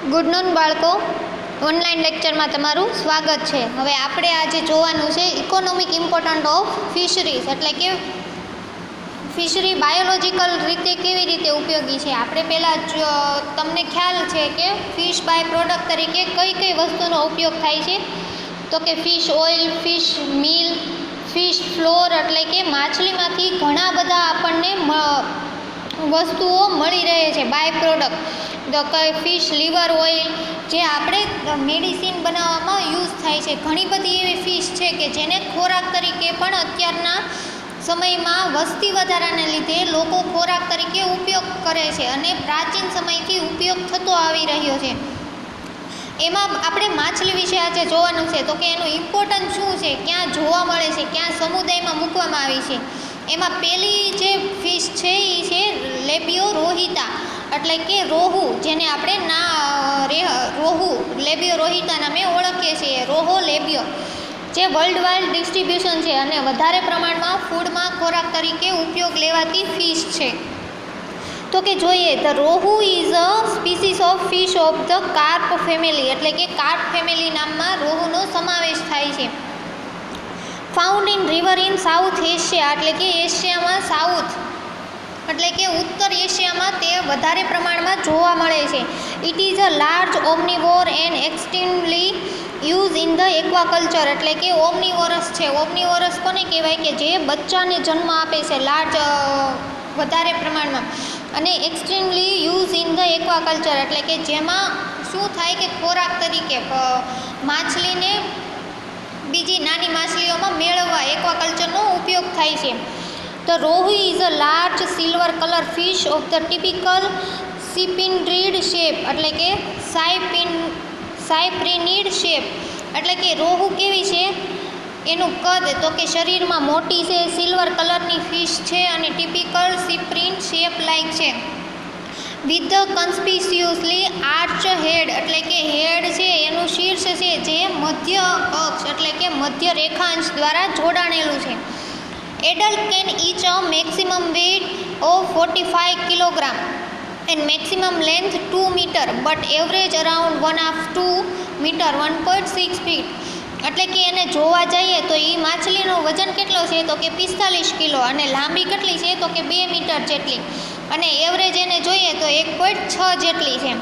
Good non બાળકો, online લેક્ચરમાં તમારું સ્વાગત છે. હવે આપણે આજે જોવાનું છે ઇકોનોમિક ઇમ્પોર્ટન્ટ ઓફ ફિશરીઝ, એટલે કે ફિશરી બાયોલોજિકલ રીતે કેવી રીતે ઉપયોગી છે. આપણે પહેલાં તમને ખ્યાલ છે કે ફિશ બાય પ્રોડક્ટ તરીકે કઈ કઈ વસ્તુનો ઉપયોગ થાય છે. તો કે fish oil, fish meal, fish flour, એટલે કે માછલીમાંથી ઘણા બધા આપણને વસ્તુઓ મળી રહે છે બાય પ્રોડક્ટ. તો કે ફિશ લીવર ઓઇલ જે આપણે મેડિસિન બનાવવામાં યુઝ થાય છે. ઘણી બધી એવી ફિશ છે કે જેને ખોરાક તરીકે પણ અત્યારના સમયમાં વસ્તી વધારાને લીધે લોકો ખોરાક તરીકે ઉપયોગ કરે છે અને પ્રાચીન સમયથી ઉપયોગ થતો આવી રહ્યો છે. એમાં આપણે માછલી વિશે આજે જોવાનું છે. તો કે એનું ઇમ્પોર્ટન્સ શું છે, ક્યાં જોવા મળે છે, ક્યાં સમુદાયમાં મૂકવામાં આવી છે. એમાં પહેલી જે ફિશ છે એ છે લેબિયો રોહિતા, એટલે કે રોહુ, જેને આપણે રોહુ લેબિયો રોહિતા નામે ઓળખીએ છીએ. રોહો લેબિયો જે વર્લ્ડ વાઇડ ડિસ્ટ્રીબ્યુશન છે અને વધારે પ્રમાણમાં ફૂડમાં ખોરાક તરીકે ઉપયોગ લેવાતી ફિશ છે. તો કે જોઈએ, the rohu is a species of fish of the carp family, એટલે કે કાર્પ ફેમિલી નામમાં રોહુનો સમાવેશ થાય છે. Found in river in south Asia, એટલે કે એશિયામાં સાઉથ એટલે કે ઉત્તર એશિયામાં તે વધારે પ્રમાણમાં જોવા મળે છે. It is a large omnivore and extremely use in the aquaculture, એટલે કે ઓમનીવોરસ છે. ઓમનીવોરસ કોને કહેવાય કે જે બચ્ચાને જન્મ આપે છે લાર્જ વધારે પ્રમાણમાં, અને એક્સટ્રીમલી યુઝ ઇન ધ એક્વાકલ્ચર, એટલે કે જેમાં શું થાય કે ખોરાક તરીકે માછલીને બીજી નાની માછલીઓમાં મેળવવા એક્વાકલ્ચરનો ઉપયોગ થાય છે. The rohu is a large silver color fish of the typical cyprinid shape, એટલે કે સાયપ્રિનિડ શેપ. એટલે કે રોહુ કેવી છે, એનું કદ તો કે શરીરમાં મોટી છે, સિલ્વર કલરની ફિશ છે અને ટિપિકલ સિપ્રિન શેપ લાઈક છે. વિથ ધ કન્સ્પિસ્યુઅસલી આર્ચ હેડ, એટલે કે હેડ છે એનું શીર્ષ છે જે મધ્ય અક્ષ એટલે કે મધ્ય રેખાંશ દ્વારા જોડાણેલું છે. Adult can each a maximum weight of 45 kg and maximum length 2 meter but average around 1/2 meter 1.6 feet. એટલે કે એને જોવા જઈએ તો એ માછલીનો વજન કેટલો છે તો કે 45 કિલો અને લાંબી કેટલી છે તો કે 2 મીટર જેટલી, અને એવરેજ એને જોઈએ તો 1.6 જેટલી છે.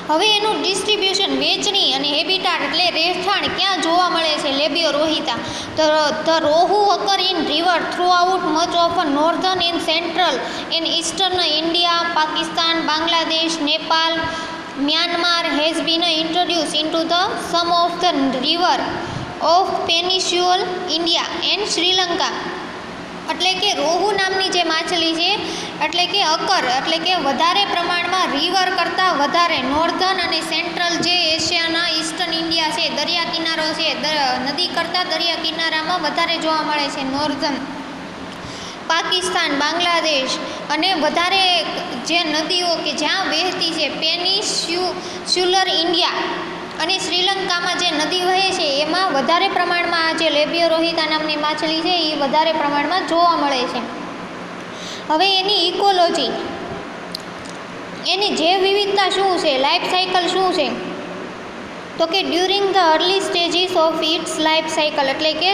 હવે એનું ડિસ્ટ્રીબ્યુશન, વેચણી અને હેબિટાટ એટલે રહેઠાણ ક્યાં જોવા મળે છે લેબિયો રોહિતા. તો the rohu occur in river throughout much of northern and central and eastern India, Pakistan, Bangladesh, Nepal, Myanmar has been introduce into the some of the river of peninsular India and Sri. એટલે કે રોહુ નામની જે માછલી છે એટલે કે અકર એટલે કે વધારે પ્રમાણમાં રિવર કરતાં વધારે નોર્ધન અને સેન્ટ્રલ જે એશિયાના ઈસ્ટર્ન ઇન્ડિયા છે, દરિયા કિનારો છે, નદી કરતાં દરિયા કિનારામાં વધારે જોવા મળે છે. નોર્ધન પાકિસ્તાન, બાંગ્લાદેશ અને વધારે જે નદીઓ કે જ્યાં વહેતી છે પેનિન્સ્યુલર ઇન્ડિયા અને શ્રીલંકામાં જે નદી વહે છે એમાં વધારે પ્રમાણમાં આ જે લેબિયો રોહિતા નામની માછલી છે એ વધારે પ્રમાણમાં જોવા મળે છે. હવે એની ઇકોલોજી, એની જૈવ વિવિધતા શું છે, લાઈફ સાયકલ શું છે, તો કે during the early stages of its life cycle, એટલે કે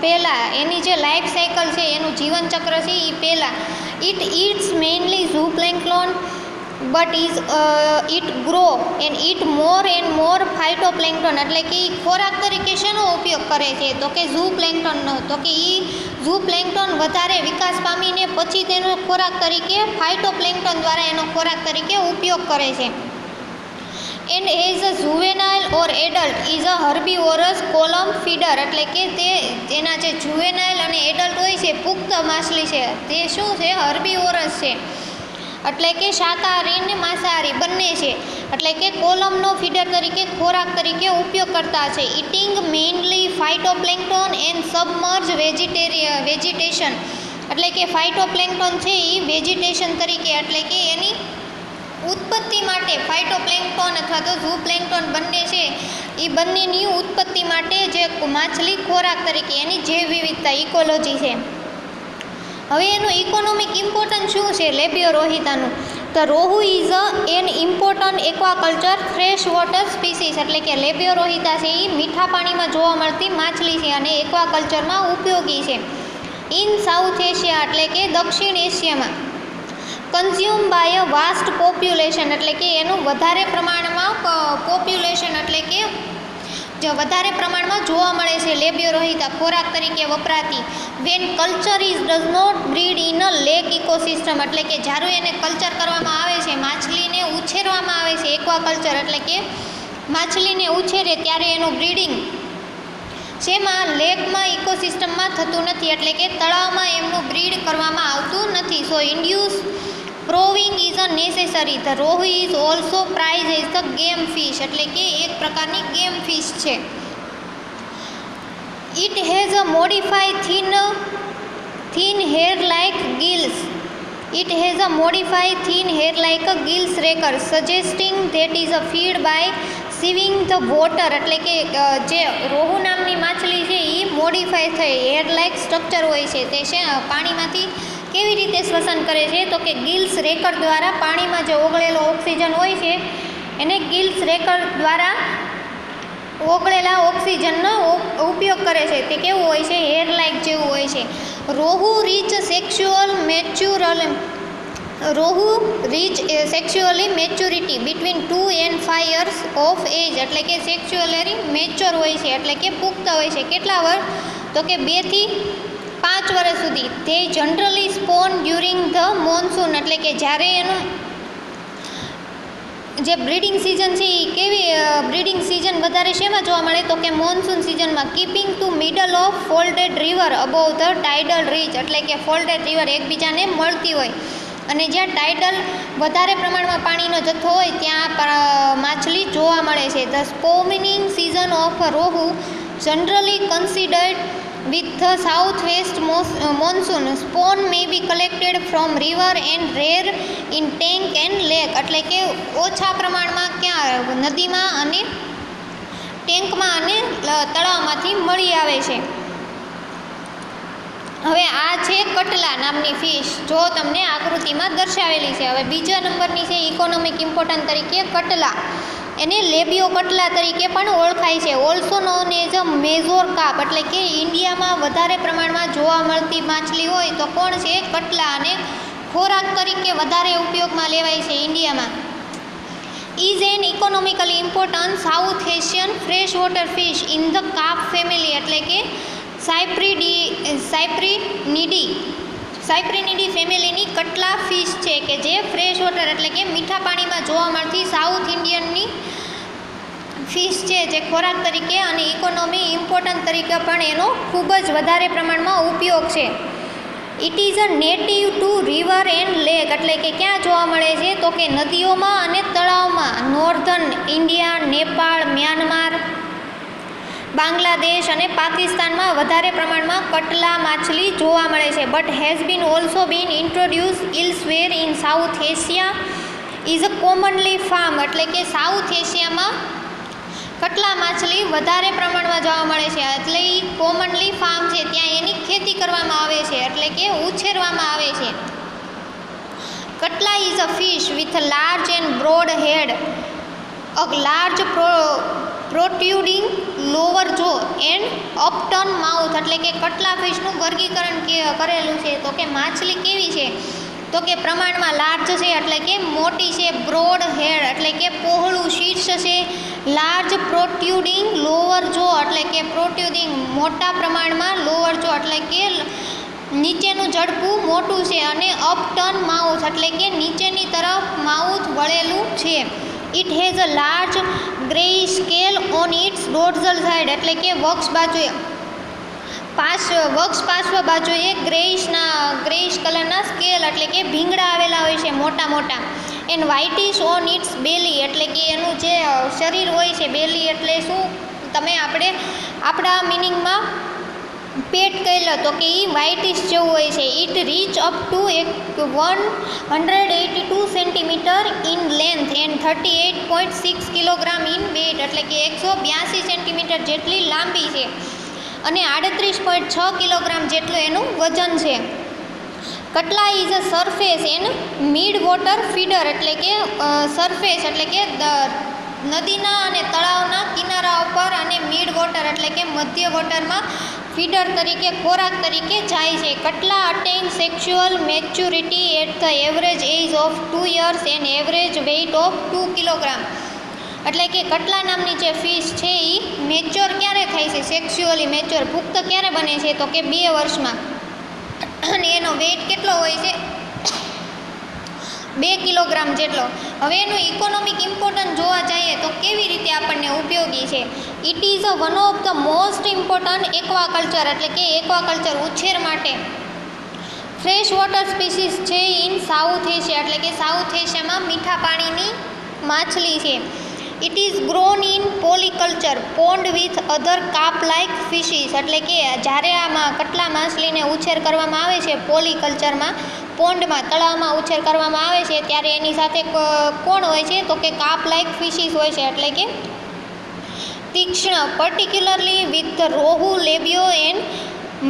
પહેલાં એની જે લાઈફ સાયકલ છે એનું જીવનચક્ર છે એ પહેલાં it eats mainly zooplankton but it grow and eat more and more phytoplankton, એટલે કે એ ખોરાક તરીકે શેનો ઉપયોગ કરે છે તો કે ઝૂપ્લેન્ક્ટોનનો. તો કે એ ઝૂપ્લેન્ક્ટોન વધારે વિકાસ પામીને પછી તેનો ખોરાક તરીકે ફાઇટોપ્લેન્ક્ટોન દ્વારા એનો ખોરાક તરીકે ઉપયોગ કરે છે. And as a juvenile or adult is a herbivorous column feeder, એટલે કે તેના જે જુવેનાઇલ અને એડલ્ટ હોય છે પુખ્ત માછલી છે તે શું છે, હર્બીવોરસ છે, એટલે કે શાકાહારી અને માંસાહારી બંને છે. એટલે કે કોલમનો ફીડર તરીકે ખોરાક તરીકે ઉપયોગ કરતા છે. Eating mainly ફાઇટોપ્લેન્ક્ટોન and submerge vegetation, એટલે કે ફાઇટોપ્લેન્ક્ટોન છે એ વેજીટેશન તરીકે એટલે કે એની ઉત્પત્તિ માટે ફાઇટોપ્લેન્ક્ટોન અથવા તો ઝૂપ્લેન્ક્ટોન બંને છે એ બંનેની ઉત્પત્તિ માટે જે માછલી ખોરાક તરીકે એની જૈવ વિવિધતા ઇકોલોજી છે. હવે એનું ઇકોનોમિક ઇમ્પોર્ટન્સ શું છે લેબિયો રોહિતાનું, the rohu is an important aquaculture fresh water species, એટલે કે લેબિયો રોહિતા છે એ મીઠા પાણીમાં જોવા મળતી માછલી છે અને એક્વાકલ્ચરમાં ઉપયોગી છે. ઇન સાઉથ એશિયા, એટલે કે દક્ષિણ એશિયામાં. Consume by a vast population, એટલે કે એનું વધારે પ્રમાણમાં પોપ્યુલેશન, એટલે કે જે વધારે પ્રમાણમાં જોવા મળે છે લેબિયો રોહિતા ખોરાક તરીકે વપરાતી. When culture is does not breed in a lake ecosystem, એટલે કે જ્યારે એને કલ્ચર કરવામાં આવે છે, માછલીને ઉછેરવામાં આવે છે, એક્વાકલ્ચર એટલે કે માછલીને ઉછેરે ત્યારે એનું બ્રીડિંગ જેમાં લેકમાં ઇકોસિસ્ટમમાં થતું નથી, એટલે કે તળાવમાં એમનું બ્રીડ કરવામાં આવતું નથી. So induce breeding is a necessary. The rohu is also prize as the game fish, એટલે કે એક પ્રકારની ગેમ ફિશ છે. It has a modified thin hair like gills. It has a modified thin hair like a gills raker suggesting that is a feed by sieving the water, એટલે કે જે રોહુ નામની માછલી છે એ મોડિફાઈ થઈ હેર લાઇક સ્ટ્રક્ચર હોય છે, તે છે પાણીમાંથી કેવી રીતે શ્વસન કરે છે તો કે ગિલ્સ રેકર દ્વારા. પાણીમાં જે ઓગળેલો ઓક્સિજન હોય છે એને ગિલ્સ રેકર દ્વારા ઓગળેલા ઓક્સિજનનો ઉપયોગ કરે છે. તે કેવું હોય છે? હેર લાઇક જેવું હોય છે. Rohu reach sexually maturity between 2 and 5 years of age, એટલે કે સેક્સ્યુઅલી મેચ્યોર હોય છે, એટલે કે પુખ્ત હોય છે. કેટલા વર્ષ? તો કે 2 થી 5 વર્ષ સુધી. તે જનરલી સ્પોન ડ્યુરિંગ ધ મોન્સૂન, એટલે કે જ્યારે એનું જે બ્રીડિંગ સિઝન છે એ કેવી બ્રીડિંગ સિઝન વધારે શેમાં જોવા મળે તો કે મોન્સૂન સિઝનમાં. Keeping to middle of folded river above the tidal reach, એટલે કે ફોલ્ડેડ રિવર એકબીજાને મળતી હોય અને જ્યાં ટાઇડલ વધારે પ્રમાણમાં પાણીનો જથ્થો હોય ત્યાં માછલી જોવા મળે છે. The spawning season of rohu generally considered with the southwest monsoon. Spawn may be collected from river and rare in tank and lake, એટલે કે ઓછા પ્રમાણમાં ક્યાં નદીમાં અને ટેન્કમાં અને તળાવમાંથી મળી આવે છે. હવે આ છે કટલા નામની ફિશ, જો તમને આકૃતિમાં દર્શાવેલી છે. હવે બીજા નંબરની છે ઇકોનોમિક ઇમ્પોર્ટન્ટ તરીકે કટલા. એને લેબિયો કટલા તરીકે પણ ઓળખાય છે. Also known as a major carp, એટલે કે ઇન્ડિયામાં વધારે પ્રમાણમાં જોવા મળતી માછલી હોય તો કોણ છે? કટલા. અને ખોરાક તરીકે વધારે ઉપયોગમાં લેવાય છે ઇન્ડિયામાં. Is an economically important south Asian fresh water fish in the carp family, એટલે કે સાયપ્રિનિડી ફેમિલીની કટલા ફિશ છે કે જે ફ્રેશ વોટર એટલે કે મીઠા પાણીમાં જોવા મળતી સાઉથ ઇન્ડિયનની ફિશ છે, જે ખોરાક તરીકે અને ઇકોનોમી ઇમ્પોર્ટન્ટ તરીકે પણ એનો ખૂબ જ વધારે પ્રમાણમાં ઉપયોગ છે. It is a native to river and lake, એટલે કે ક્યાં જોવા મળે છે તો કે નદીઓમાં અને તળાવમાં. Northern India, Nepal, Myanmar, Bangladesh અને પાકિસ્તાનમાં વધારે પ્રમાણમાં કટલા માછલી જોવા મળે છે. But has been also been introduce elsewhere in south Asia is a commonly farm, એટલે કે સાઉથ એશિયામાં કટલા માછલી વધારે પ્રમાણમાં જોવા મળે છે. એટલે એ કોમનલી ફાર્મ છે, ત્યાં એની ખેતી કરવામાં આવે છે, એટલે કે ઉછેરવામાં આવે છે. Catla is a fish with a large and broad head, a large protruding lower jaw and upturn mouth, એટલે કે કટલા ફિશનું વર્ગીકરણ કરેલું છે તો કે માછલી કેવી છે તો કે પ્રમાણમાં લાર્જ છે, એટલે કે મોટી છે. બ્રોડ હેડ એટલે કે પહોળું શીર્ષ છે. લાર્જ પ્રોટ્યુડિંગ લોવર જો, એટલે કે પ્રોટ્યુડિંગ મોટા પ્રમાણમાં, લોવર જો એટલે કે નીચેનું જડકું મોટું છે, અને અપટર્ન માઉથ એટલે કે નીચેની તરફ માઉથ વળેલું છે. It has a large greyish scale on its dorsal side, એટલે કે વક્ષ પાર્શ્વ બાજુએ ગ્રેઇશ કલરના સ્કેલ એટલે કે ભીંગડા આવેલા હોય છે મોટા મોટા. એન્ડ વ્હાઇટિશ ઓન ઇટ્સ બેલી, એટલે કે એનું જે શરીર હોય છે, બેલી એટલે શું તમે આપણા મિનિંગમાં પેટ કહી લો તો કે એ વ્હાઇટિશ જેવું હોય છે. It reach up to 182 centimetre in length and 38.6 kilogram in weight, એટલે કે 182 સેન્ટીમીટર જેટલી લાંબી છે અને 38.6 કિલોગ્રામ જેટલું એનું વજન છે. Catla is a surface and mid water feeder, એટલે કે સરફેસ એટલે કે નદીના અને તળાવના કિનારા ઉપર અને મિડ વોટર એટલે કે મધ્ય વોટરમાં ફીડર તરીકે ખોરાક તરીકે જાય છે. Catla attain sexual maturity at the average age of 2 years and average weight of 2 kilogram. એટલે કે કટલા નામની જે ફિશ છે એ મેચ્યોર ક્યારે થાય છે, સેક્સ્યુઅલી મેચ્યોર પુખ્ત ક્યારે બને છે, તો કે 2 વર્ષમાં. અને એનો વેઇટ કેટલો હોય છે, 2 કિલોગ્રામ જેટલો. હવે એનું ઇકોનોમિક ઇમ્પોર્ટન્સ જોવા જઈએ તો કેવી રીતે આપણને ઉપયોગી છે. It is a one of the most important aquaculture, એટલે કે એક્વાકલ્ચર ઉછેર માટે ફ્રેશ વોટર સ્પીસીસ છે ઇન સાઉથ એશિયા, એટલે કે સાઉથ એશિયામાં મીઠા પાણીની માછલી છે. It is grown in polyculture pond with other carp like ફિશીસ, એટલે કે જ્યારે આમાં કટલા માછલીને ઉછેર કરવામાં આવે છે પોલીકલ્ચરમાં, પોન્ડમાં તળાવમાં ઉછેર કરવામાં આવે છે, ત્યારે એની સાથે કોણ હોય છે, તો કે કાપ લાઇક ફિશીસ હોય છે, એટલે કે તીક્ષ્ણ, particularly with the rohu, labeo and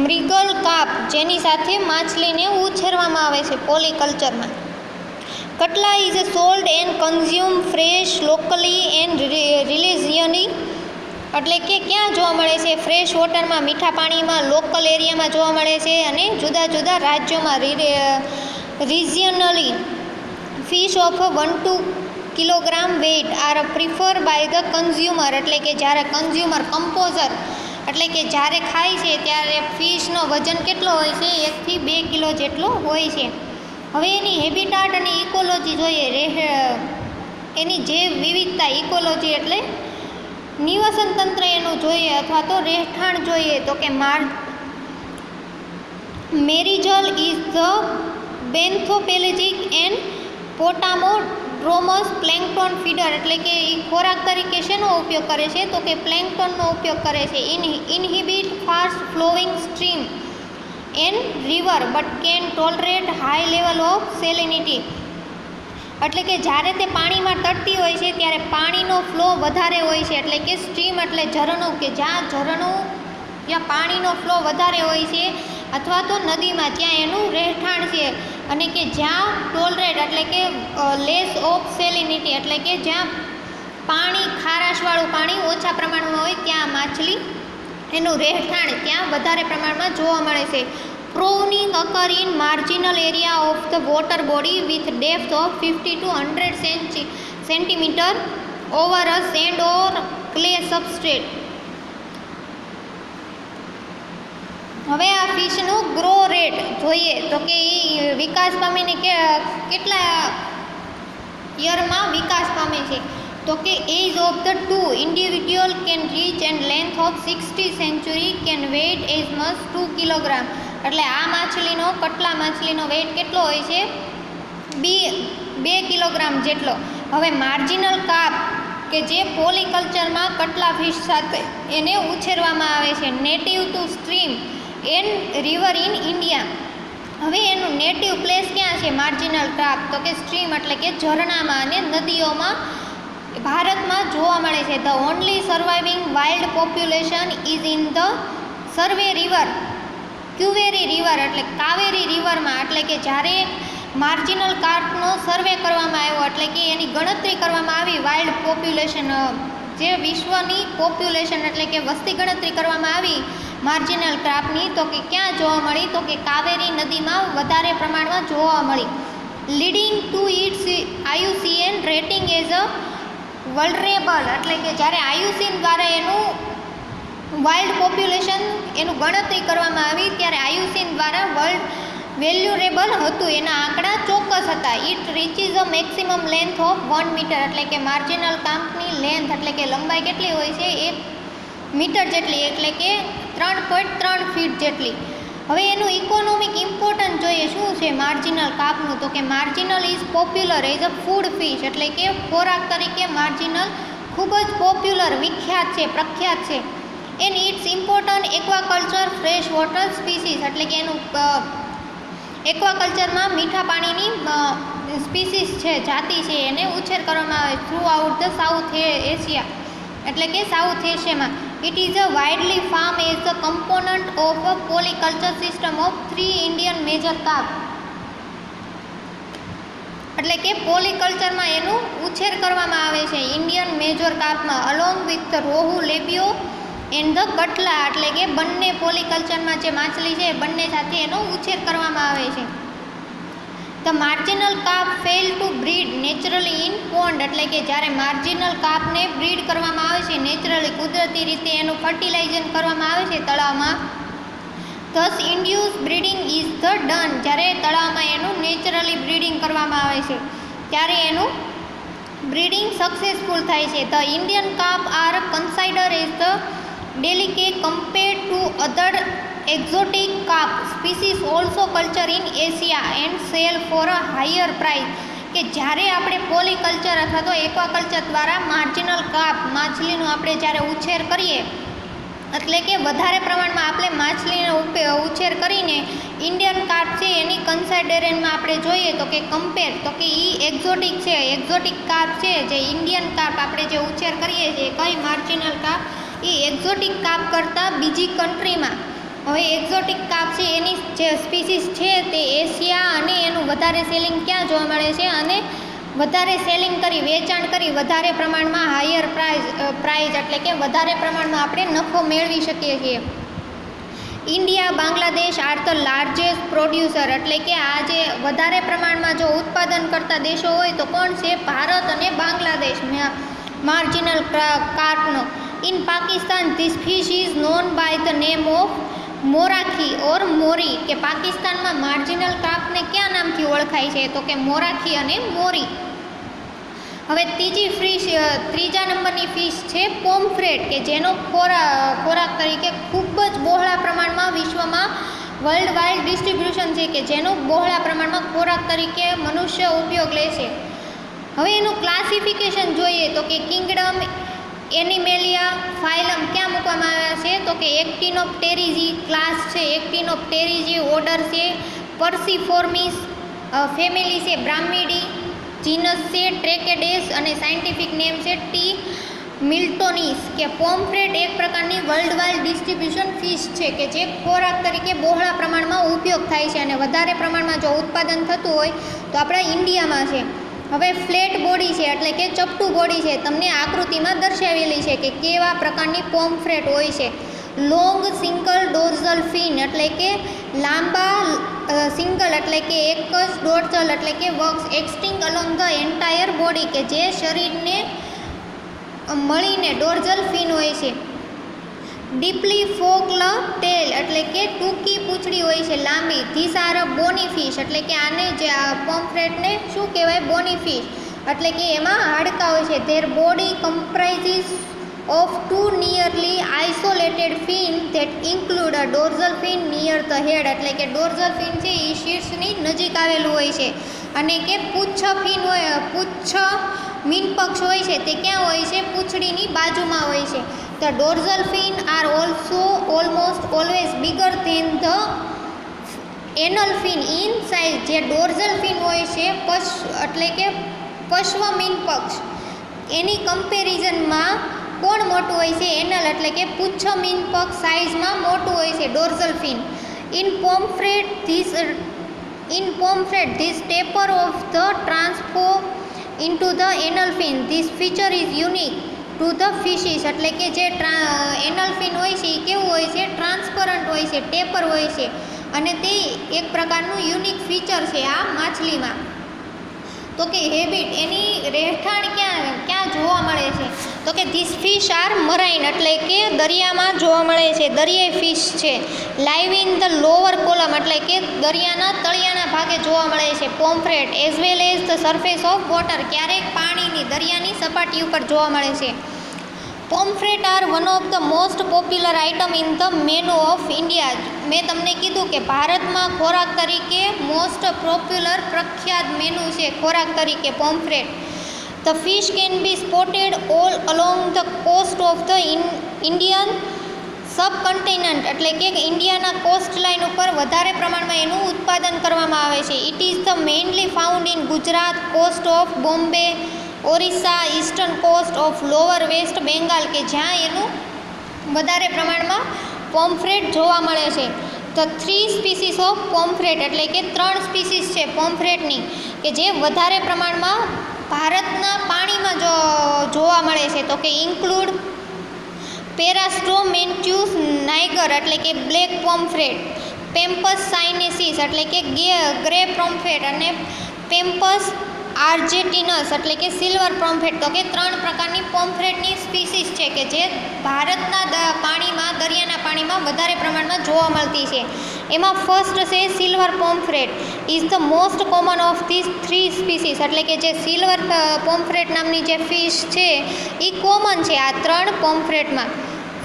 mrigal carp, જેની સાથે માછલીને ઉછેરવામાં આવે છે પોલીકલ્ચરમાં. Catla is sold and consume fresh locally and regionally, એટલે કે ક્યાં જોવા મળે છે, ફ્રેશ વોટરમાં મીઠા પાણીમાં લોકલ એરિયામાં જોવા મળે છે, અને જુદા જુદા રાજ્યોમાં regionally. Fish of 1-2 kilogram weight are prefer by the consumer, એટલે કે જ્યારે કન્ઝ્યુમર કમ્પોઝર એટલે કે જ્યારે ખાય છે ત્યારે ફિશનો વજન કેટલો હોય છે, 1 થી 2 કિલો જેટલો હોય છે. હવે એની હેબિટાટ અને ઇકોલોજી જોઈએ, એની જૈવ વિવિધતા, ઇકોલોજી એટલે નિવસન તંત્ર એનું જોઈએ અથવા તો રહેઠાણ જોઈએ, તો કે મેરીજલ ઇઝ ધ બેન્થોપેલેજિક એન્ડ પોટામોડ્રોમસ પ્લેન્કટોન ફીડર, એટલે કે એ ખોરાક તરીકે શેનો ઉપયોગ કરે છે, તો કે પ્લેન્કટોનનો ઉપયોગ કરે છે. Inhibit fast flowing stream and river but can tolerate high level of salinity, એટલે કે જ્યારે તે પાણીમાં તરતી હોય છે ત્યારે પાણીનો ફ્લો વધારે હોય છે, એટલે કે સ્ટ્રીમ એટલે ઝરણું, કે જ્યાં પાણીનો ફ્લો વધારે હોય છે, અથવા તો નદીમાં ત્યાં એનું રહેઠાણ છે. અને કે જ્યાં ટોલરેટ એટલે કે લેસ ઓફ સેલિનિટી, એટલે કે જ્યાં પાણી ખારાશવાળું પાણી ઓછા પ્રમાણમાં હોય ત્યાં માછલી એનું રહેઠાણ ત્યાં વધારે પ્રમાણમાં જોવા મળે છે. Spawning occur in marginal area of the water body with depth of 50 to 100 centimetre over a sand or clay substrate. હવે આ ફિશનું ગ્રો રેટ જોઈએ તો કે એ વિકાસ પામીને કેટલા યરમાં વિકાસ પામે છે, તો કે age of the 2 individual can reach and length of 60 century can weight as much 2 kilogram. એટલે આ માછલીનો, કટલા માછલીનો વેઇટ કેટલો હોય છે, 2 કિલોગ્રામ જેટલો. હવે માર્જિનલ કાપ કે જે પોલીકલ્ચરમાં કટલા ફિશ સાથે એને ઉછેરવામાં આવે છે, native to stream and river in India. હવે એનું નેટિવ પ્લેસ ક્યાં છે માર્જિનલ કાપ, તો કે સ્ટ્રીમ એટલે કે ઝરણામાં અને નદીઓમાં ભારતમાં જોવા મળે છે. The only surviving wild population is in the survey river Cauvery river, એટલે કાવેરી રિવરમાં. એટલે કે જ્યારે માર્જિનલ કાર્પનો સર્વે કરવામાં આવ્યો, એટલે કે એની ગણતરી કરવામાં આવી વાઇલ્ડ પોપ્યુલેશન, જે વિશ્વની પોપ્યુલેશન એટલે કે વસ્તી ગણતરી કરવામાં આવી માર્જિનલ કાર્પની, તો કે ક્યાં જોવા મળી, તો કે કાવેરી નદીમાં વધારે પ્રમાણમાં જોવા મળી. Leading to its IUCN rating as a vulnerable, એટલે કે જ્યારે IUCN દ્વારા એનું વાઇલ્ડ પોપ્યુલેશન એનું ગણતરી કરવામાં આવી ત્યારે IUCN દ્વારા વર્લ્ડ વેલ્યુરેબલ હતું, એના આંકડા ચોક્કસ હતા. It reaches a maximum length of 1 metre, એટલે કે માર્જિનલ કાપની લેન્થ એટલે કે લંબાઈ કેટલી હોય છે, 1 મીટર જેટલી, એટલે કે 3.3 ફીટ જેટલી. હવે એનું ઇકોનોમિક ઇમ્પોર્ટન્સ જોઈએ શું છે માર્જિનલ કાપનું, તો કે marginal is popular as a food fish, એટલે કે ખોરાક તરીકે માર્જિનલ ખૂબ જ પોપ્યુલર, વિખ્યાત છે, પ્રખ્યાત છે. And it's important aquaculture fresh water species, એટલે કે એનું એક્વાકલ્ચરમાં મીઠા પાણીની સ્પીસીસ છે, જાતિ છે, એને ઉછેર કરવામાં આવે throughout the south Asia, એટલે કે સાઉથ એશિયામાં. It is a widely farm as the component of a polyculture system of 3 Indian major carp. એટલે કે પોલીકલ્ચરમાં એનું ઉછેર કરવામાં આવે છે. ઇન્ડિયન મેજર કાર્પમાં along with the rohu, labeo and the catla, એટલે કે બંને પોલીકલ્ચરમાં જે માછલી છે એ બંને સાથે એનો ઉછેર કરવામાં આવે છે. The marginal carp fail to breed naturally in pond, એટલે કે જ્યારે માર્જિનલ કાર્પને બ્રીડ કરવામાં આવે છે નેચરલી કુદરતી રીતે એનું ફર્ટિલાઇઝેશન કરવામાં આવે છે તળાવમાં. This induce breeding is the done, જ્યારે તળાવમાં એનું નેચરલી બ્રીડિંગ કરવામાં આવે છે ત્યારે એનું બ્રીડિંગ સક્સેસફુલ થાય છે. The Indian carp are consider as the delicate compared to other exotic carp species also culture in Asia and sell for a higher price, કે જ્યારે આપણે પોલીકલ્ચર અથવા તો એક્વાકલ્ચર દ્વારા માર્જિનલ કાર્પ માછલીનો આપણે જ્યારે ઉછેર કરીએ, એટલે કે વધારે પ્રમાણમાં આપણે માછલીનો ઉછેર કરીને ઇન્ડિયન કાર્પ છે એની કન્સાઇડરેશનમાં આપણે જોઈએ તો કે કમ્પેર, તો કે એ એક્ઝોટિક છે, એક્ઝોટિક કાર્પ છે જે ઇન્ડિયન કાર્પ આપણે જે ઉછેર કરીએ છીએ કઈ માર્જિનલ કાર્પ એ એક્ઝોટિક કાર્પ કરતાં બીજી કન્ટ્રીમાં, હવે એક્ઝોટિક કાર્પ છે એની જે સ્પીસીસ છે તે એશિયા અને એનું વધારે સેલિંગ ક્યાં જોવા મળે છે અને વધારે સેલિંગ કરી વેચાણ કરી વધારે પ્રમાણમાં હાયર પ્રાઇઝ એટલે કે વધારે પ્રમાણમાં આપણે નફો મેળવી શકીએ છીએ. India, Bangladesh are the largest producer, એટલે કે આ જે વધારે પ્રમાણમાં જો ઉત્પાદન કરતા દેશો હોય તો કોણ છે? ભારત અને બાંગ્લાદેશ માર્જિનલ કાર્પનો. In Pakistan this fish is known by the name of morakhi or mori, કે પાકિસ્તાનમાં માર્જિનલ કાર્પને કયા નામથી ઓળખાય છે? તો કે મોરાખી અને મોરી. હવે ત્રીજા નંબરની ફિશ છે પોમ્ફ્રેટ, કે જેનો ખોરાક તરીકે ખૂબ જ બહોળા પ્રમાણમાં વિશ્વમાં વર્લ્ડ વાઇડ ડિસ્ટ્રીબ્યુશન છે, કે જેનો બહોળા પ્રમાણમાં ખોરાક તરીકે મનુષ્ય ઉપયોગ લે છે. હવે એનું ક્લાસિફિકેશન જોઈએ તો કે કિંગડમ એનિમેલિયા ફાઇલમ ક્યાં મૂકવામાં આવ્યા છે? તો કે એક્ટિનોપ્ટેરિજી ક્લાસ છે, એક્ટિનોપ્ટેરિજી ઓર્ડર છે પર્સિફોર્મિસ, ફેમિલી છે બ્રાહ્મિડી, જીનસ છે ટ્રેકેડેસ અને સાયન્ટિફિક નેમ છે ટી મિલ્ટોનીસ. કે પોમ્ફ્રેટ એક પ્રકારની વર્લ્ડ વાઇડ ડિસ્ટ્રીબ્યુશન ફિશ છે કે જે ખોરાક તરીકે બહોળા પ્રમાણમાં ઉપયોગ થાય છે અને વધારે પ્રમાણમાં જો ઉત્પાદન થતું હોય તો આપણા ઇન્ડિયામાં છે. હવે ફ્લેટ બોડી છે એટલે કે ચપટું બોડી છે, તમને આકૃતિમાં દર્શાવેલી છે કે કેવા પ્રકારની પોમ્ફ્રેટ હોય છે. લોંગ સિંગલ ડોર્ઝલ ફિન, એટલે કે લાંબા સિંગલ એટલે કે એક જ ડોર્ઝલ એટલે કે works extending along the entire body, કે જે શરીરને મળીને ડોર્ઝલ ફિન હોય છે. ડીપલી ફોકલ ટેલ, એટલે કે ટૂંકી પૂંછડી હોય છે લાંબી. ધીસ આર બોની ફિશ, એટલે કે આને જે આ પોમ્ફ્રેટને શું કહેવાય? બોની ફિશ, એટલે કે એમાં હાડકાં હોય છે. Their body comprises of two nearly isolated fin that include a dorsal fin near the head, એટલે કે ડોર્ઝલ ફિન છે એ શીર્ષની નજીક આવેલું હોય છે અને કે પુચ્છ ફિન હોય, પુચ્છ મીનપક્ષ હોય છે તે ક્યાં હોય છે? પૂંછડીની બાજુમાં હોય છે. The dorsal fin are also almost always bigger than the anal fin in size, જે ડોર્ઝલ ફિન હોય છે એટલે કે પશ્વ મીનપક્ષ એની કમ્પેરિઝનમાં કોણ મોટું હોય છે? એનલ એટલે કે પુચ્છ મીનપક્ષ સાઇઝમાં મોટું હોય છે dorsal fin. In pomfret this taper off the transform into the anal fin, this feature is unique to the fishes, એટલે કે જે એનલ ફિન હોય છે એ કેવું હોય છે? ટ્રાન્સપરન્ટ હોય છે, ટેપર હોય છે અને તે એક પ્રકારનું યુનિક ફીચર છે આ માછલીમાં. તો કે હેબિટ એની રહેઠાણ ક્યાં જોવા મળે છે? તો કે ધીસ ફિશ આર મરાઇન, એટલે કે દરિયામાં જોવા મળે છે, દરિયાઈ ફિશ છે. Live in the lower column, એટલે કે દરિયાના તળિયાના ભાગે જોવા મળે છે pomfret. As well as the surface of water, ક્યારેક પાણીની દરિયાની સપાટી ઉપર જોવા મળે છે. Pomfret are one of the most popular item in the menu of India. મેં તમને કીધું કે ભારતમાં ખોરાક તરીકે મોસ્ટ પોપ્યુલર પ્રખ્યાત મેનુ છે ખોરાક તરીકે pomfret. The fish can be spotted all along the coast of the Indian subcontinent, એટલે કે ઇન્ડિયાના કોસ્ટ લાઇન ઉપર વધારે પ્રમાણમાં એનું ઉત્પાદન કરવામાં આવે છે. It is the mainly found in Gujarat, coast of Bombay, Orissa, eastern coast of lower West Bengal, કે જ્યાં એનું વધારે પ્રમાણમાં પોમ્ફ્રેટ જોવા મળે છે. ધ 3 સ્પીસીસ ઓફ પોમ્ફ્રેટ, એટલે કે 3 સ્પીસીસ છે પોમ્ફ્રેટની કે જે વધારે પ્રમાણમાં ભારતના પાણીમાં જોવા મળે છે. તો કે ઇન્ક્લુડ પેરાસ્ટ્રોમેન્ચ્યુસ નાઇગર એટલે કે બ્લેક પોમ્ફ્રેટ, પેમ્પસ સાઇનેસીસ એટલે કે ગ્રે પોમ્ફ્રેટ અને પેમ્પસ આર્જેટિનસ એટલે કે સિલ્વર પોમ્ફ્રેટ. તો કે 3 પ્રકારની પોમ્ફ્રેટની સ્પીસીસ છે કે જે ભારતના પાણીમાં, દરિયાના પાણીમાં વધારે પ્રમાણમાં જોવા મળતી છે. એમાં ફર્સ્ટ છે silver pomfret is the most common of this 3 species, એટલે કે જે સિલ્વર પોમ્ફ્રેટ નામની જે ફિશ છે એ કોમન છે આ 3 પોમ્ફ્રેટમાં.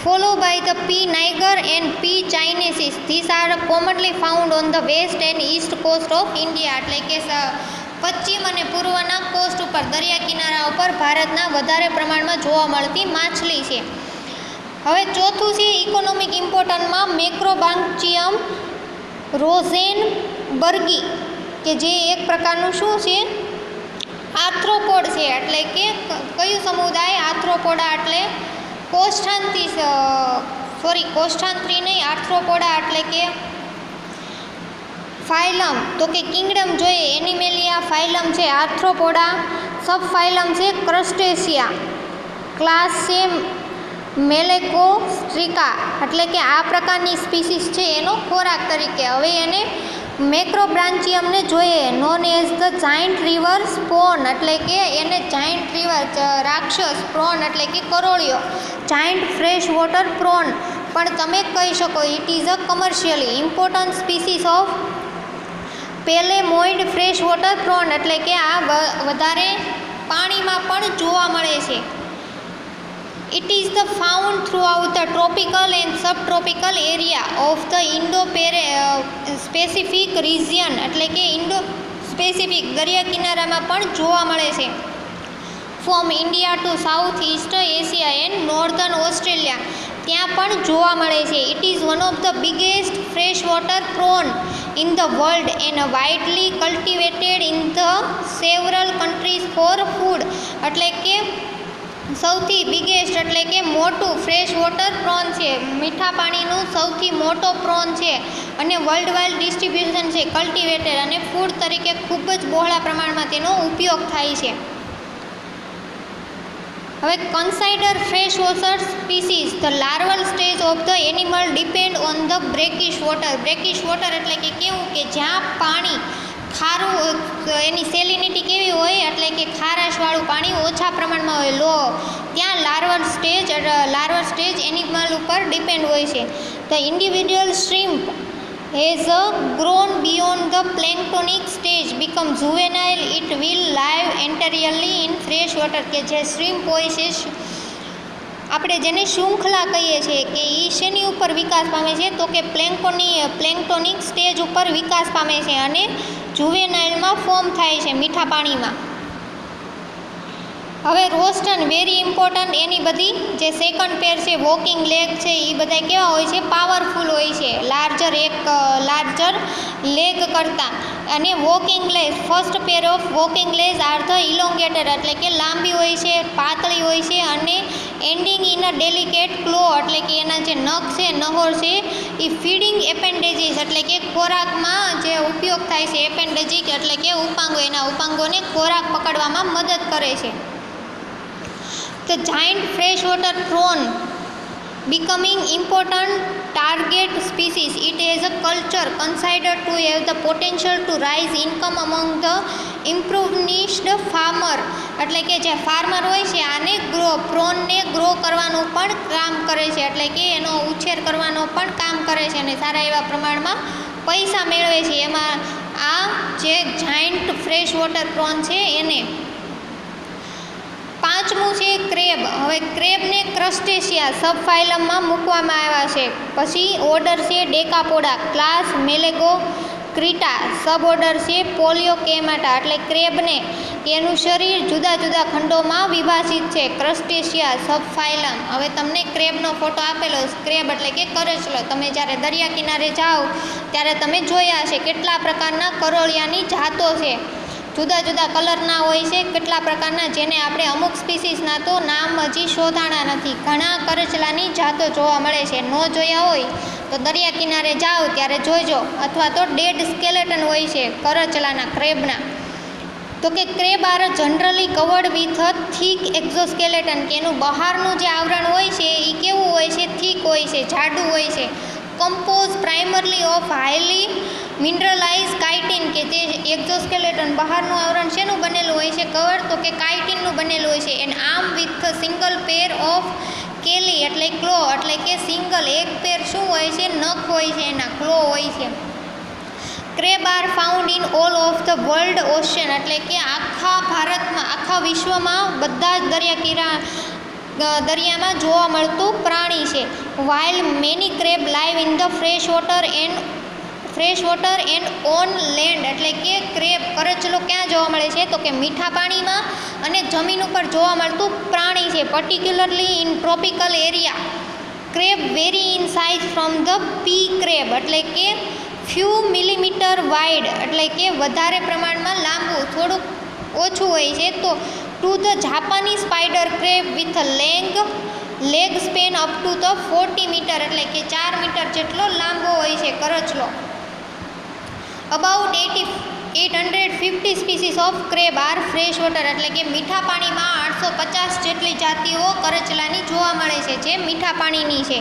Follow by the P niger and P chinensis, this are commonly found on the west and east coast of India, એટલે કે પશ્ચિમ અને પૂર્વના કોસ્ટ ઉપર, દરિયા કિનારા ઉપર ભારતના વધારે પ્રમાણમાં જોવા મળતી માછલી છે. હવે ચોથું છે ઇકોનોમિક ઇમ્પોર્ટન્ટમાં મેક્રોબાન્ચિયમ રોઝેનબર્ગી કે જે એક પ્રકારનું શું છે આર્થ્રોપોડ છે, એટલે કે કયું સમુદાય આર્થ્રોપોડા એટલે કોષ્ઠાંત્રી નહીં, આર્થ્રોપોડા એટલે કે ફાઇલમ. તો કે કિંગડમ જોઈએ એનિમેલિયા ફાઇલમ છે આર્થ્રોપોડા, સબ ફાઇલમ છે ક્રસ્ટેશિયા, ક્લાસ છે મેલેકોસ્ટ્રિકા, એટલે કે આ પ્રકારની સ્પીસીસ છે એનો ખોરાક તરીકે. હવે એને મેક્રોબ્રાન્ચિયમને જોઈએ known as the giant river સ્પોન, એટલે કે એને જાયન્ટ રિવર રાક્ષસ, પ્રોન એટલે કે કરોળિયો, જાયન્ટ ફ્રેશ વોટર પ્રોન પણ તમે કહી શકો. It is a commercially important species of palaemonid fresh water prawn, એટલે કે આ વધારે પાણીમાં પણ જોવા મળે છે. It is the found throughout the tropical and subtropical area of the Indo specific region, એટલે કે ઇન્ડો સ્પેસિફિક દરિયા કિનારામાં પણ જોવા મળે છે. From India to south east Asia and northern Australia ત્યાં પણ જોવા મળે છે. It is one of the biggest fresh water prawn in the world and widely cultivated in the several countries for food, એટલે કે સૌથી બિગેસ્ટ એટલે કે મોટું ફ્રેશ વોટર પ્રોન છે, મીઠા પાણીનું સૌથી મોટો પ્રોન છે અને વર્લ્ડ વાઇડ ડિસ્ટ્રીબ્યુશન છે, કલ્ટિવેટેડ અને ફૂડ તરીકે ખૂબ જ બહોળા પ્રમાણમાં તેનો ઉપયોગ થાય છે. હવે consider fresh water species, the larval stage of the animal depend on the brackish water. Brackish water એટલે કે કેવું કે જ્યાં પાણી ખારું, એની સેલિનિટી કેવી હોય એટલે કે ખારાશવાળું પાણી ઓછા પ્રમાણમાં હોય, લો, ત્યાં લાર્વલ સ્ટેજ એનિમલ ઉપર ડિપેન્ડ હોય છે. The individual shrimp has grown beyond the planktonic stage become juvenile, it will live entirely in fresh water, કે જે શ્રીમ્પ હોય છે આપણે જેને શૃંખલા કહીએ છીએ કે એ શેની ઉપર વિકાસ પામે છે, તો કે પ્લેન્ક્ટોનિક સ્ટેજ ઉપર વિકાસ પામે છે અને જુવેનાઇલમાં ફોર્મ થાય છે મીઠા પાણીમાં. હવે રોસ્ટન વેરી ઇમ્પોર્ટન્ટ, એની બધી જે સેકન્ડ પેર છે વોકિંગ લેગ છે એ બધા કેવા હોય છે, પાવરફુલ હોય છે, લાર્જર લેગ કરતાં. અને walking leg, first pair of walking leg are the elongated, એટલે કે લાંબી હોય છે, પાતળી હોય છે અને એન્ડિંગ ઇન અ ડેલિકેટ ક્લો, એટલે કે એના જે નખ છે, નહોર છે એ ફીડિંગ એપેન્ડેજીસ એટલે કે ખોરાકમાં જે ઉપયોગ થાય છે, એપેન્ડેજીક એટલે કે ઉપાંગો, એના ઉપાંગોને ખોરાક પકડવામાં મદદ કરે છે. The giant freshwater prawn becoming important target species. It has a culture considered to have the potential to raise income among the impoverished farmer. એટલે કે જે ફાર્મર હોય છે આને પ્રોનને ગ્રો કરવાનું પણ કામ કરે છે, એટલે કે એનો ઉછેર કરવાનો પણ કામ કરે છે અને સારા એવા પ્રમાણમાં પૈસા મેળવે છે. એમાં આ જે જાયન્ટ ફ્રેશ વોટર પ્રોન છે એને. પાંચમું છે ક્રેબ. હવે ક્રેબને ક્રસ્ટેશિયા સબફાઇલમમાં મૂકવામાં આવ્યા છે. પછી ઓર્ડર છે ડેકાપોડા, ક્લાસ મેલેગોક્રીટા, સબ ઓર્ડર છે પોલિયોકેમાટા. એટલે ક્રેબને એનું શરીર જુદા જુદા ખંડોમાં વિભાજિત છે. ક્રસ્ટેશિયા સબફાઇલમ. હવે તમને ક્રેબનો ફોટો આપેલો, ક્રેબ એટલે કે કરચલો. તમે જ્યારે દરિયા કિનારે જાઓ ત્યારે તમે જોયા હશે કેટલા પ્રકારના કરોળિયાની જાતો છે. જુદા જુદા કલરના હોય છે, કેટલા પ્રકારના, જેને આપણે અમુક સ્પીસીસના તો નામ હજી શોધાણા નથી. ઘણા કરચલાની જાતો જોવા મળે છે. ન જોયા હોય તો દરિયા કિનારે જાઓ ત્યારે જોઈજો, અથવા તો ડેડ સ્કેલેટન હોય છે કરચલાના, ક્રેબના. તો કે crab are generally covered with a thick exoskeleton, કે એનું બહારનું જે આવરણ હોય છે એ કેવું હોય છે? થીક હોય છે, જાડું હોય છે. કમ્પોઝ પ્રાઇમરલી ઓફ હાઈલી મિનરલાઇઝ કાઇટિન, કે તે એક્ઝોસ્કેલેટન બહારનું આવરણ શેનું બનેલું હોય છે? કવર, તો કે કાઇટિનનું બનેલું હોય છે. And arm with single pair of chelae, એટલે ક્લો, એટલે કે સિંગલ એક પેર શું હોય છે? નખ હોય છે, એના ક્લો હોય છે. Crab are found in all of the world ocean, એટલે કે આખા ભારતમાં, આખા વિશ્વમાં બધા જ દરિયામાં જોવા મળતું પ્રાણી છે. While many crab live in the fresh water and on land, એટલે કે ક્રેબ, કરચલો ક્યાં જોવા મળે છે? તો કે મીઠા પાણીમાં અને જમીન ઉપર જોવા મળતું પ્રાણી છે. Particularly in tropical area. Crab very in size from the P crab, એટલે કે ફ્યુ મિલીમીટર વાઇડ, એટલે કે વધારે પ્રમાણમાં લાંબુ, થોડુંક ઓછું હોય છે, તો to the Japanese spider crab with leg span up to the 40 metre, એટલે કે 4 મીટર જેટલો લાંબો હોય છે કરચલો. About 850 species of crab are fresh water, એટલે કે મીઠા પાણીમાં 850 જેટલી જાતિઓ કરચલાની જોવા મળે છે, જે મીઠા પાણીની છે.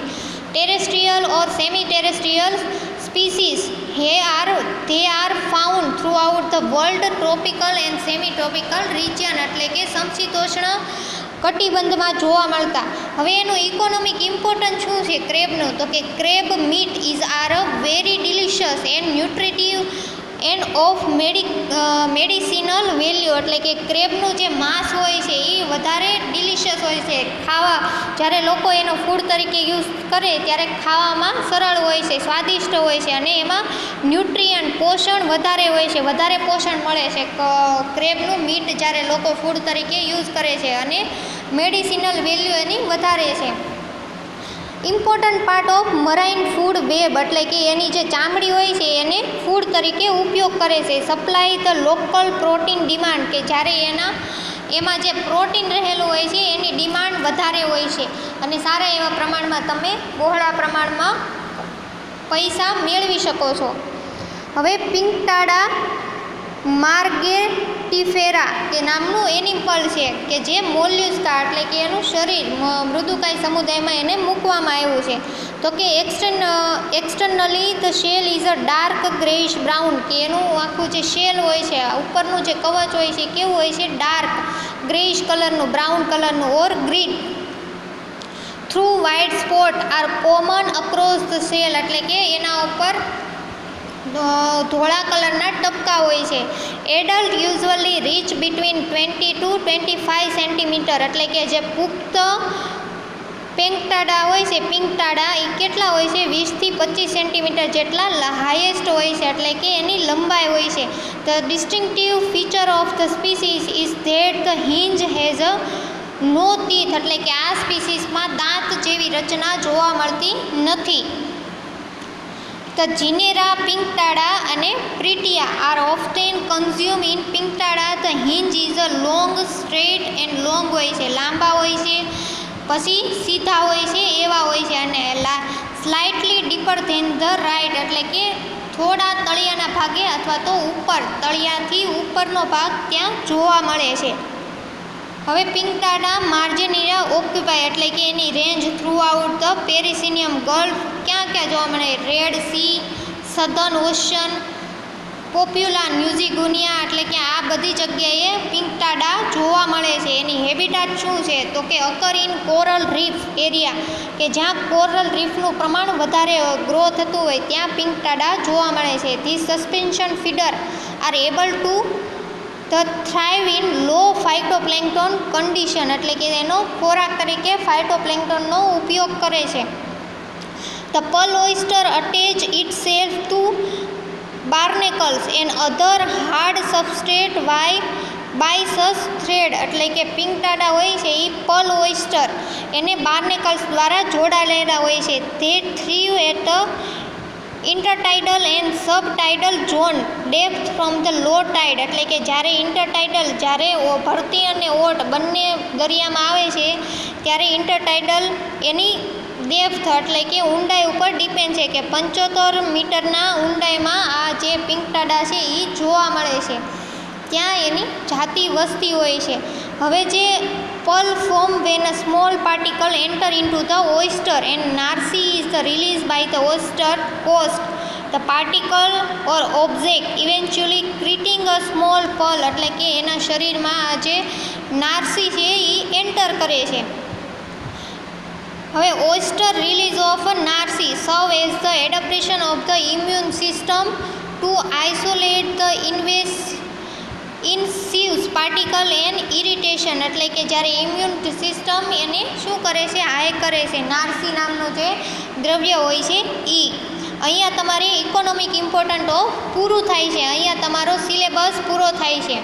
Terrestrial or semi terrestrial species they are found throughout the world, tropical and semi tropical region, એટલે કે સમશીતોષ્ણ કટિબંધમાં જોવા મળતા. હવે એનું ઇકોનોમિક ઇમ્પોર્ટન્સ શું છે ક્રેબનું? તો કે crab meat is are a very delicious and nutritive and of medicinal value, એટલે કે ક્રેબનું જે માંસ હોય છે એ વધારે ડિલિશિયસ હોય છે. ખાવા જ્યારે લોકો એનો ફૂડ તરીકે યુઝ કરે ત્યારે ખાવામાં સરળ હોય છે, સ્વાદિષ્ટ હોય છે, અને એમાં ન્યુટ્રિયન્ટ, પોષણ વધારે હોય છે, વધારે પોષણ મળે છે ક્રેબનું મીટ જ્યારે લોકો ફૂડ તરીકે યુઝ કરે છે, અને મેડિસિનલ વેલ્યુ એની વધારે છે. Important part of marine food web, એટલે કે એની જે ચામડી હોય છે એને ફૂડ તરીકે ઉપયોગ કરે છે. Supply the local protein demand, કે જ્યારે એમાં જે પ્રોટીન રહેલું હોય છે એની ડિમાન્ડ વધારે હોય છે, અને સારા એવા પ્રમાણમાં તમે બહોળા પ્રમાણમાં પૈસા મેળવી શકો છો. હવે પિંકટાડા માર્ગેટિફેરા કે નામનું એનિમલ છે, કે જે મોલ્યુસ્કા, એટલે કે એનું શરીર મૃદુકાય સમુદાયમાં એને મૂકવામાં આવ્યું છે. તો કે externally the shell is a dark greyish brown, કે એનું આખું જે શેલ હોય છે, ઉપરનું જે કવચ હોય છે કેવું હોય છે? ડાર્ક ગ્રેઇશ કલરનું, બ્રાઉન કલરનું, or green. Through white spot are common across the shell, એટલે કે એના ઉપર ધોળા કલરના ટપકા હોય છે. Adult usually reach between 20 to 25 centimetre, એટલે કે જે પુખ્ત પિંકટાડા હોય છે, પિંકટાડા એ કેટલા હોય છે? 20 થી 25 સેન્ટીમીટર જેટલા હાઈએસ્ટ હોય છે, એટલે કે એની લંબાઈ હોય છે. The distinctive feature of the species is that the hinge has a no teeth, એટલે કે આ સ્પીસીસમાં દાંત જેવી રચના જોવા મળતી નથી. The genera Pinctada અને Pritia are often consumed in Pinctada. The hinge is a long, straight and long હોય છે, લાંબા હોય છે, પછી સીધા હોય છે, એવા હોય છે, અને slightly deeper than the right, એટલે કે થોડા તળિયાના ભાગે અથવા તો ઉપર, તળિયાથી ઉપરનો ભાગ ત્યાં જોવા મળે છે. હવે પિંકટાડા માર્જિનિયા ઓક્યુપાય, એટલે કે એની range throughout the Persian gulf, ક્યાં ક્યાં જોવા મળે? Red sea, southern ocean, Papua New Guinea, એટલે કે આ બધી જગ્યાએ પિંકટાડા જોવા મળે છે. એની હેબિટાટ શું છે? તો કે અકર ઇન કોરલ રીફ એરિયા, કે જ્યાં કોરલ રીફનું પ્રમાણ વધારે ગ્રો થતું હોય ત્યાં પિંકટાડા જોવા મળે છે. This suspension feeder are able to the thrive in low phytoplankton condition, એટલે કે એનો ખોરાક તરીકે ફાઇટોપ્લેન્ક્ટોનનો ઉપયોગ કરે છે. The pearl oyster attach itself to barnacles and other hard substrate by thread, એટલે કે પિંકટાડા હોય છે એ પર્લ ઓયસ્ટર એને બાર્નેકલ્સ દ્વારા જોડાયેલા હોય છે. They thrive at intertidal and subtidal zone depth from the low tide, એટલે કે જ્યારે ઇન્ટરટાઇડલ, જ્યારે ભરતી અને ઓટ બંને દરિયામાં આવે છે ત્યારે ઇન્ટરટાઇડલ એની ડેપ્થ એટલે કે ઊંડાઈ ઉપર ડિપેન્ડ છે કે 75 મીટરના ઊંડાઈમાં આ જે પિંકટાડા છે એ જોવા મળે છે, ત્યાં એની જાતિ વસતી હોય છે. હવે જે પલ form van a small particle enter into the oyster and નાર્સી is the release by the oyster cost the particle or object eventually ક્રિટિંગ a small પલ, એટલે કે એના શરીરમાં આ જે નાર્સી છે એ એન્ટર કરે છે. હવે ઓયસ્ટર રિલીઝ ઓફ નાર્સી serve as the adaptation of the immune system to isolate the invasive particle and irritation, એટલે કે જ્યારે ઇમ્યુન સિસ્ટમ એને શું કરે છે, હાઈ કરે છે, નાર્સી નામનું જે દ્રવ્ય હોય છે એ. અહીંયા તમારે ઇકોનોમિક ઇમ્પોર્ટન્ટ ઓફ પૂરું થાય છે, અહીંયા તમારો સિલેબસ પૂરો થાય છે.